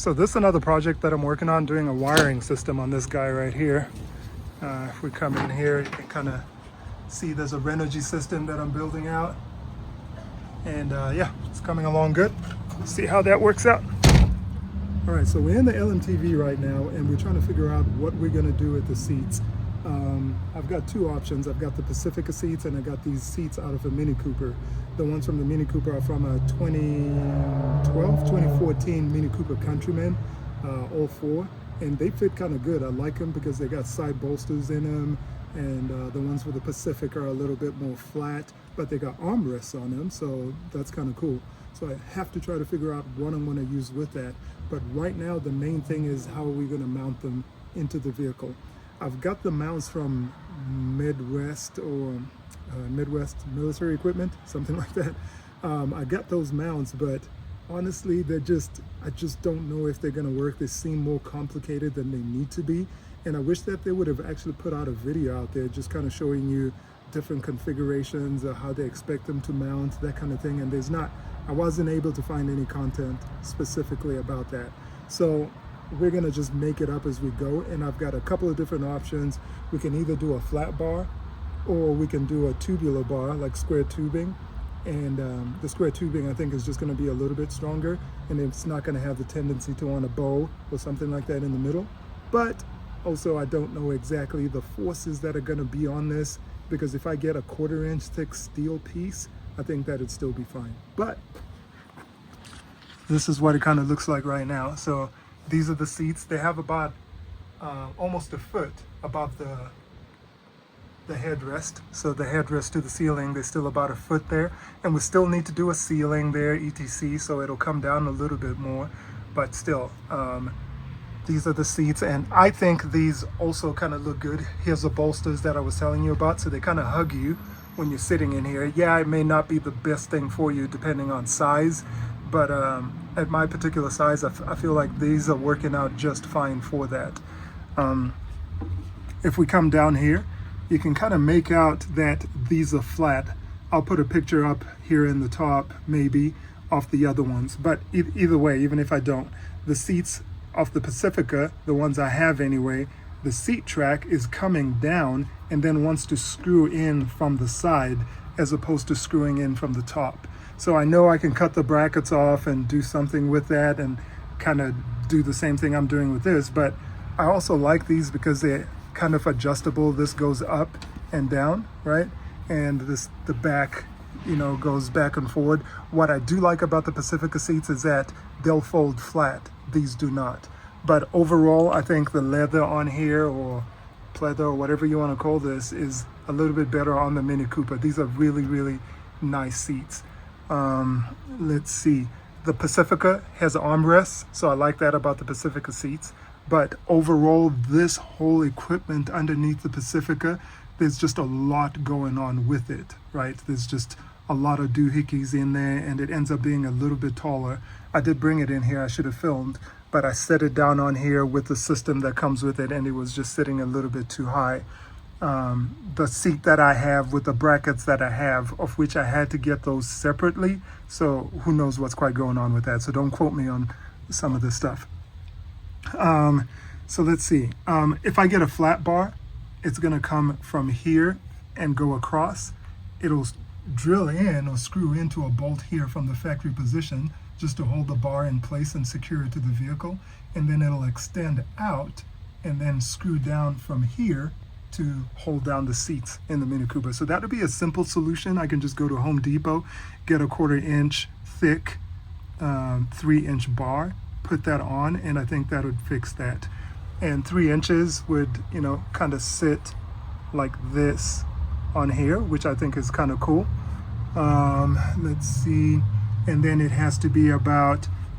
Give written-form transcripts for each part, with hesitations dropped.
So this is another project that I'm working on, doing a wiring system on this guy right here. If we come in here, you can kind of see there's a Renogy system that I'm building out. And yeah, it's coming along good. Let's see how that works out. All right, so we're in the LMTV right now, and we're trying to figure out what we're gonna do with the seats. I've got two options. I've got the Pacifica seats, and I got these seats out of a Mini Cooper. The ones from the Mini Cooper are from a 2014 Mini Cooper Countryman, all four, and they fit kind of good. I like them because they got side bolsters in them, and the ones for the Pacifica are a little bit more flat, but they got armrests on them, so that's kind of cool. So I have to try to figure out what I'm going to use with that. But right now, the main thing is how are we going to mount them into the vehicle. I've got the mounts from Midwest Military Equipment, something like that. I got those mounts, but honestly, I just don't know if they're going to work. They seem more complicated than they need to be. And I wish that they would have actually put out a video out there just kind of showing you different configurations of how they expect them to mount, that kind of thing. And I wasn't able to find any content specifically about that. So we're gonna just make it up as we go. And I've got a couple of different options. We can either do a flat bar or we can do a tubular bar, like square tubing. And the square tubing, I think, is just gonna be a little bit stronger, and it's not gonna have the tendency to want to bow or something like that in the middle. But also, I don't know exactly the forces that are gonna be on this, because if I get a 1/4 inch thick steel piece, I think that it'd still be fine. But this is what it kind of looks like right now. So these are the seats. They have about almost a foot above the headrest. So the headrest to the ceiling, there's still about a foot there. And we still need to do a ceiling there, etc. So it'll come down a little bit more. But still, these are the seats. And I think these also kind of look good. Here's the bolsters that I was telling you about. So they kind of hug you when you're sitting in here. Yeah, it may not be the best thing for you depending on size. But at my particular size, I feel like these are working out just fine for that. If we come down here, you can kind of make out that these are flat. I'll put a picture up here in the top, maybe, of the other ones. But either way, even if I don't, the seats of the Pacifica, the ones I have anyway, the seat track is coming down and then wants to screw in from the side as opposed to screwing in from the top. So I know I can cut the brackets off and do something with that and kind of do the same thing I'm doing with this. But I also like these because they're kind of adjustable. This goes up and down, right? And the back, goes back and forward. What I do like about the Pacifica seats is that they'll fold flat. These do not. But overall, I think the leather on here, or pleather, or whatever you want to call this, is a little bit better on the Mini Cooper. These are really, really nice seats. Let's see. The Pacifica has armrests, so I like that about the Pacifica seats. But overall, this whole equipment underneath the Pacifica, there's just a lot going on with it, right? There's just a lot of doohickeys in there, and it ends up being a little bit taller. I did bring it in here, I should have filmed, but I set it down on here with the system that comes with it, and it was just sitting a little bit too high. The seat that I have with the brackets that I have, of which I had to get those separately, so who knows what's quite going on with that, so don't quote me on some of this stuff. So let's see. If I get a flat bar, it's going to come from here and go across. It'll drill in or screw into a bolt here from the factory position just to hold the bar in place and secure it to the vehicle. And then it'll extend out and then screw down from here to hold down the seats in the Mini Cooper. So that'll be a simple solution. I can just go to Home Depot, get a 1/4 inch thick 3-inch bar, put that on, and I think that would fix that. And 3 inches would, kind of sit like this on here, which I think is kind of cool. Let's see. And then it has to be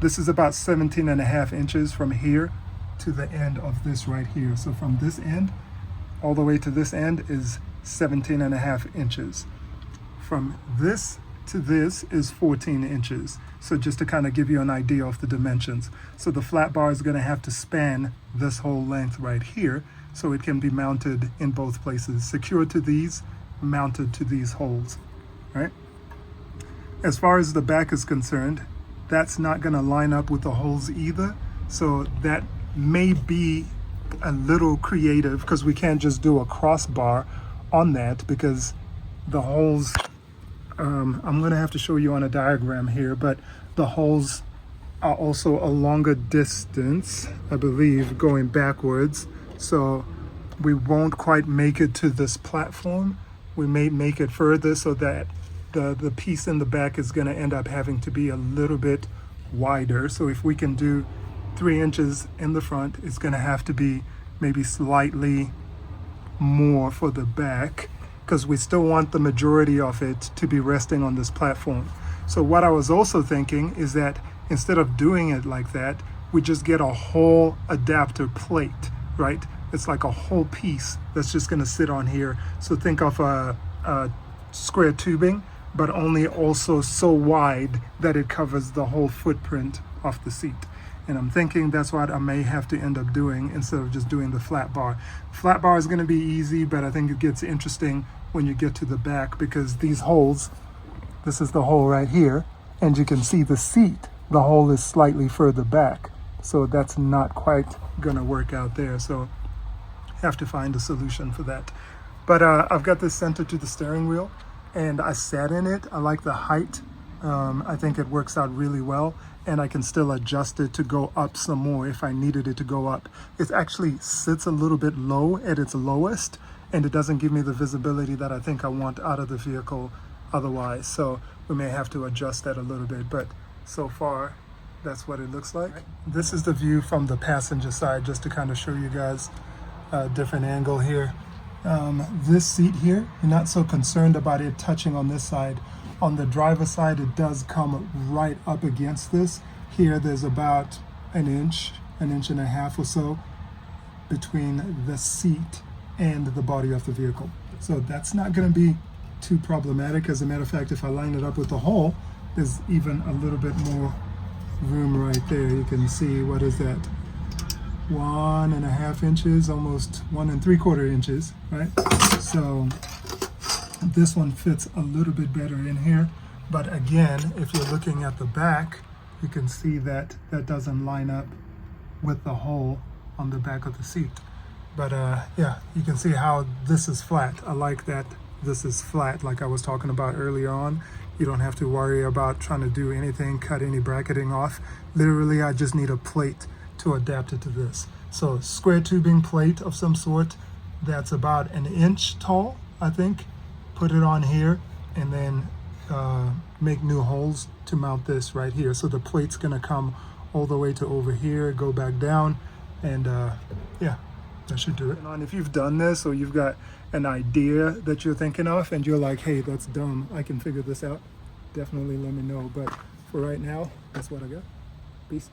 this is about 17.5 inches from here to the end of this right here. So from this end all the way to this end is 17.5 inches. From this to this is 14 inches. So just to kind of give you an idea of the dimensions. So the flat bar is going to have to span this whole length right here, so it can be mounted in both places, secured to these, mounted to these holes, right? As far as the back is concerned, that's not going to line up with the holes either. So that may be a little creative because we can't just do a crossbar on that because the holes, I'm going to have to show you on a diagram here, but the holes are also a longer distance, I believe, going backwards. So we won't quite make it to this platform. We may make it further so that the piece in the back is going to end up having to be a little bit wider. So if we can do 3 inches in the front, it's going to have to be maybe slightly more for the back because we still want the majority of it to be resting on this platform. So what I was also thinking is that instead of doing it like that, we just get a whole adapter plate, right? It's like a whole piece that's just going to sit on here. So think of a square tubing, but only also so wide that it covers the whole footprint of the seat. And I'm thinking that's what I may have to end up doing instead of just doing the flat bar. Flat bar is going to be easy, but I think it gets interesting when you get to the back because these holes, this is the hole right here, and you can see the seat, the hole is slightly further back. So that's not quite going to work out there. So have to find a solution for that. But I've got this centered to the steering wheel and I sat in it. I like the height. I think it works out really well, and I can still adjust it to go up some more if I needed it to go up. It actually sits a little bit low at its lowest, and it doesn't give me the visibility that I think I want out of the vehicle otherwise. So we may have to adjust that a little bit, but so far that's what it looks like. This is the view from the passenger side, just to kind of show you guys a different angle here. This seat here, you're not so concerned about it touching on this side. On the driver's side, it does come right up against this. Here, there's about an inch and a half or so between the seat and the body of the vehicle. So that's not going to be too problematic. As a matter of fact, if I line it up with the hole, there's even a little bit more room right there. You can see, what is that? 1.5 inches, almost 1 3/4 inches, right? So this one fits a little bit better in here. But again, if you're looking at the back, you can see that that doesn't line up with the hole on the back of the seat. But yeah, you can see how this is flat. I like that this is flat, like I was talking about earlier on. You don't have to worry about trying to do anything, cut any bracketing off. Literally, I just need a plate to adapt it to this. So square tubing plate of some sort that's about 1 inch tall, I think. Put it on here and then make new holes to mount this right here. So the plate's gonna come all the way to over here, go back down, and yeah, that should do it. And if you've done this or you've got an idea that you're thinking of and you're like, hey, that's dumb, I can figure this out, definitely let me know. But for right now, that's what I got. Peace.